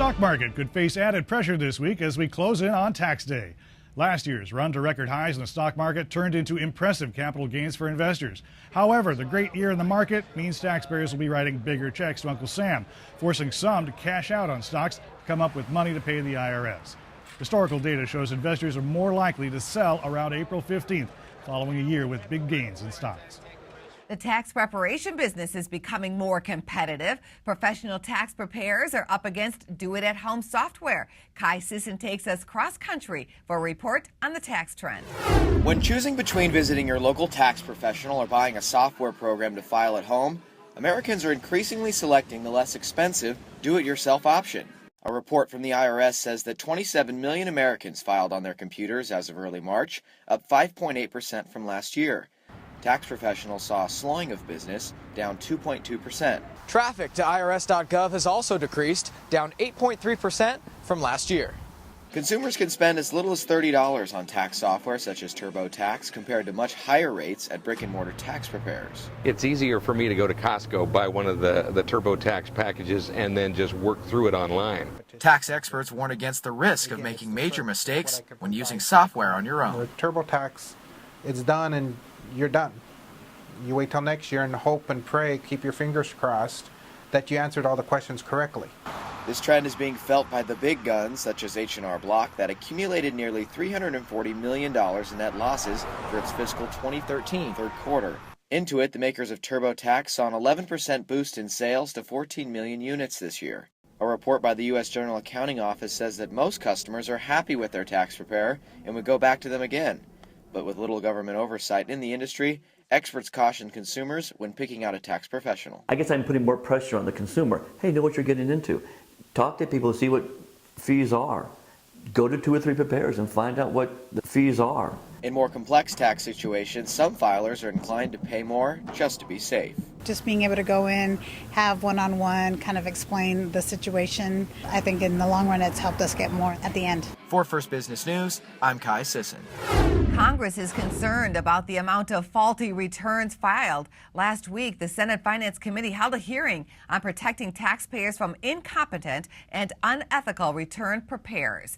stock market could face added pressure this week as we close in on tax day. Last year's run to record highs in the stock market turned into impressive capital gains for investors. However, the great year in the market means taxpayers will be writing bigger checks to Uncle Sam, forcing some to cash out on stocks to come up with money to pay the IRS. Historical data shows investors are more likely to sell around April 15th, following a year with big gains in stocks. The tax preparation business is becoming more competitive. Professional tax preparers are up against do-it-at-home software. Sisson takes us cross-country for a report on the tax trend. When choosing between visiting your local tax professional or buying a software program to file at home, Americans are increasingly selecting the less expensive do-it-yourself option. A report from the IRS says that 27 million Americans filed on their computers as of early March, up 5.8% from last year. Tax professionals saw a slowing of business, down 2.2%. Traffic to irs.gov has also decreased, down 8.3% from last year. Consumers can spend as little as $30 on tax software such as TurboTax compared to much higher rates at brick-and-mortar tax preparers. It's easier for me to go to Costco, buy one of the TurboTax packages, and then just work through it online. Tax experts warn against the risk of making major mistakes when using software on your own. With TurboTax, it's done and you're done. You wait till next year and hope and pray, keep your fingers crossed that you answered all the questions correctly. This trend is being felt by the big guns, such as H&R Block, that accumulated nearly $340 million in net losses for its fiscal 2013 third quarter. Intuit, the makers of TurboTax, saw an 11% boost in sales to 14 million units this year. A report by the U.S. General Accounting Office says that most customers are happy with their tax preparer and would go back to them again. But with little government oversight in the industry, experts caution consumers when picking out a tax professional. I guess I'm putting more pressure on the consumer. Hey, know what you're getting into. Talk to people, see what fees are. Go to 2 or 3 preparers and find out what the fees are. In more complex tax situations, some filers are inclined to pay more just to be safe. Just being able to go in, have one-on-one, kind of explain the situation. I think in the long run it's helped us get more at the end. For First Business News, I'm Sisson. Congress is concerned about the amount of faulty returns filed. Last week, the Senate Finance Committee held a hearing on protecting taxpayers from incompetent and unethical return preparers.